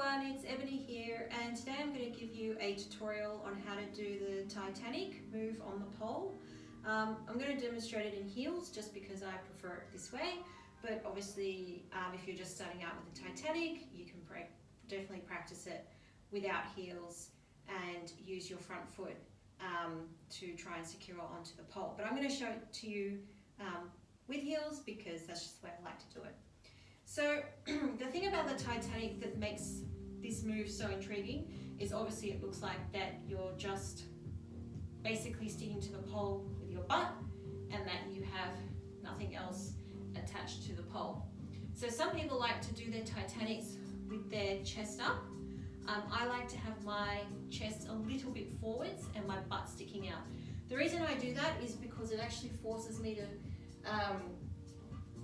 everyone, it's Ebony here, and today I'm going to give you a tutorial on how to do the Titanic move on the pole. I'm going to demonstrate it in heels just because I prefer it this way, but obviously if you're just starting out with the Titanic, you can definitely practice it without heels and use your front foot to try and secure it onto the pole. But I'm going to show it to you with heels because that's just the way I like to do it. So the thing about the Titanic that makes this move so intriguing is obviously it looks like that you're just basically sticking to the pole with your butt and that you have nothing else attached to the pole. So some people like to do their Titanics with their chest up. I like to have my chest a little bit forwards and my butt sticking out. The reason I do that is because it actually forces me to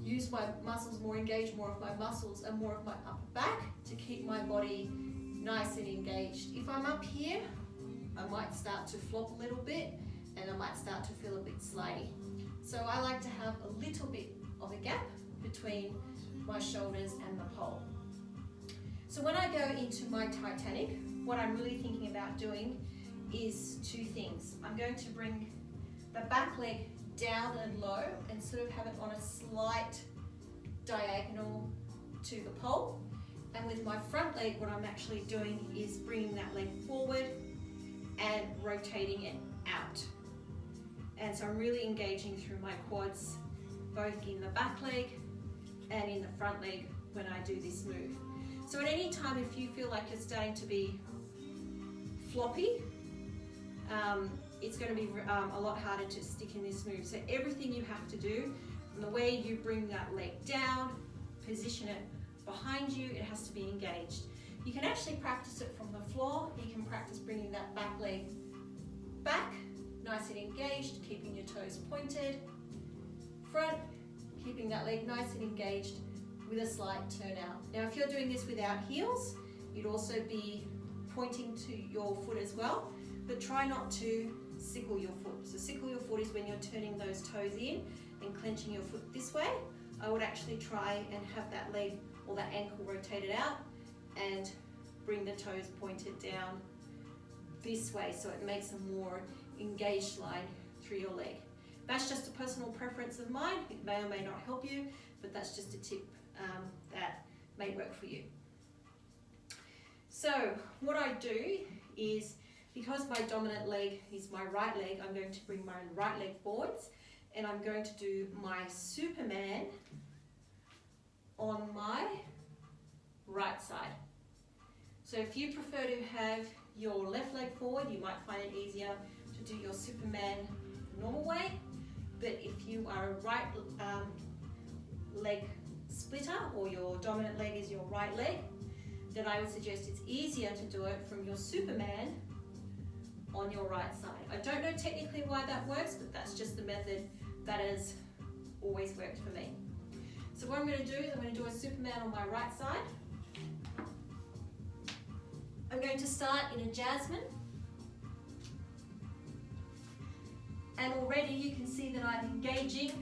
use my muscles more, engage more of my muscles and more of my upper back to keep my body nice and engaged. If I'm up here, I might start to flop a little bit and I might start to feel a bit slidey. So I like to have a little bit of a gap between my shoulders and the pole. So when I go into my Titanic, what I'm really thinking about doing is two things. I'm going to bring the back leg down and low and sort of have it on a slight diagonal to the pole. And with my front leg, what I'm actually doing is bringing that leg forward and rotating it out. And so I'm really engaging through my quads, both in the back leg and in the front leg when I do this move. So at any time, if you feel like you're starting to be floppy, it's going to be a lot harder to stick in this move. So everything you have to do, from the way you bring that leg down, position it behind you, it has to be engaged. You can actually practice it from the floor. You can practice bringing that back leg back, nice and engaged, keeping your toes pointed. Front, keeping that leg nice and engaged with a slight turn out. Now if you're doing this without heels, you'd also be pointing to your foot as well, but try not to sickle your foot. So sickle your foot is when you're turning those toes in and clenching your foot this way. I would actually try and have that leg or that ankle rotated out and bring the toes pointed down this way so it makes a more engaged line through your leg. That's just a personal preference of mine. It may or may not help you, but that's just a tip that may work for you. So what I do is, because my dominant leg is my right leg, I'm going to bring my right leg forwards and I'm going to do my Superman on my right side. So if you prefer to have your left leg forward, you might find it easier to do your Superman the normal way. But if you are a right leg splitter or your dominant leg is your right leg, then I would suggest it's easier to do it from your Superman on your right side. I don't know technically why that works, but that's just the method that has always worked for me. So what I'm going to do is I'm going to do a Superman on my right side. I'm going to start in a Jasmine. And already you can see that I'm engaging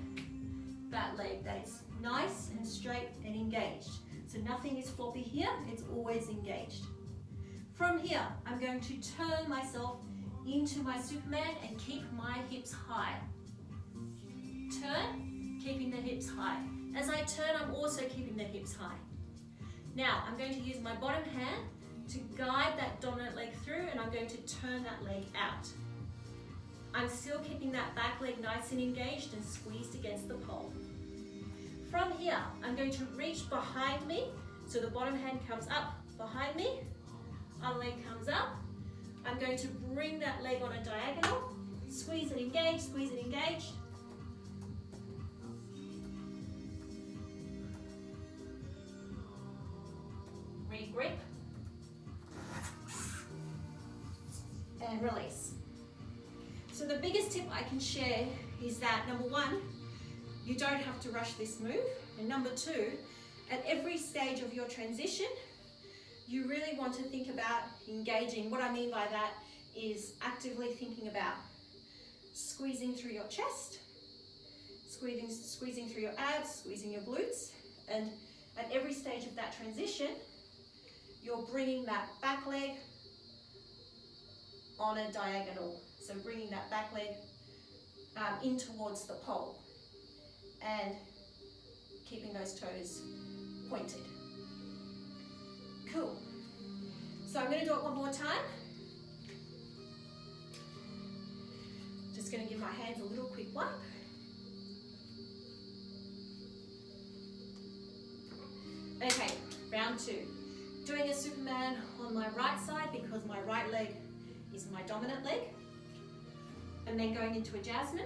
that leg, that it's nice and straight and engaged. So nothing is floppy here, it's always engaged. From here, I'm going to turn myself into my Superman and keep my hips high. Turn, keeping the hips high. As I turn, I'm also keeping the hips high. Now, I'm going to use my bottom hand to guide that dominant leg through and I'm going to turn that leg out. I'm still keeping that back leg nice and engaged and squeezed against the pole. From here, I'm going to reach behind me, so the bottom hand comes up behind me, other leg comes up. I'm going to bring that leg on a diagonal, squeeze it engaged, regrip, and release. So the biggest tip I can share is that, number one, you don't have to rush this move, and number two, at every stage of your transition, you really want to think about engaging. What I mean by that is actively thinking about squeezing through your chest, squeezing through your abs, squeezing your glutes, and at every stage of that transition, you're bringing that back leg on a diagonal. So bringing that back leg in towards the pole and keeping those toes pointed. Cool. So I'm going to do it one more time. Just going to give my hands a little quick wipe. Okay, round two. Doing a Superman on my right side because my right leg is my dominant leg. And then going into a Jasmine.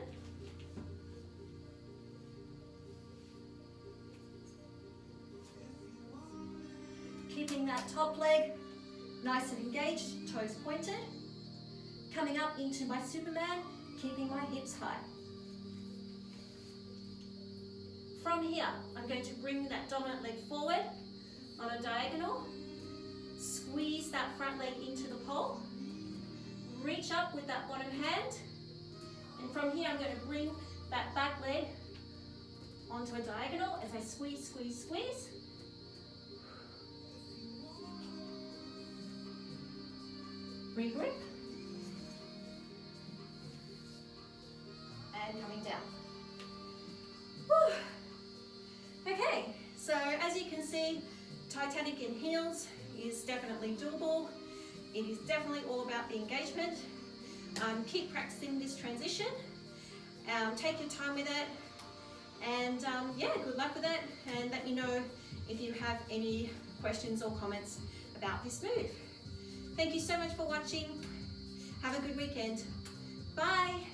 Keeping that top leg nice and engaged, toes pointed. Coming up into my Superman, keeping my hips high. From here, I'm going to bring that dominant leg forward on a diagonal. Squeeze that front leg into the pole. Reach up with that bottom hand. And from here, I'm going to bring that back leg onto a diagonal as I squeeze, squeeze, squeeze. Regrip. And coming down. Whew. Okay, so as you can see, Titanic in heels is definitely doable. It is definitely all about the engagement. Keep practicing this transition. Take your time with it. And yeah, good luck with it. And let me know if you have any questions or comments about this move. Thank you so much for watching. Have a good weekend. Bye.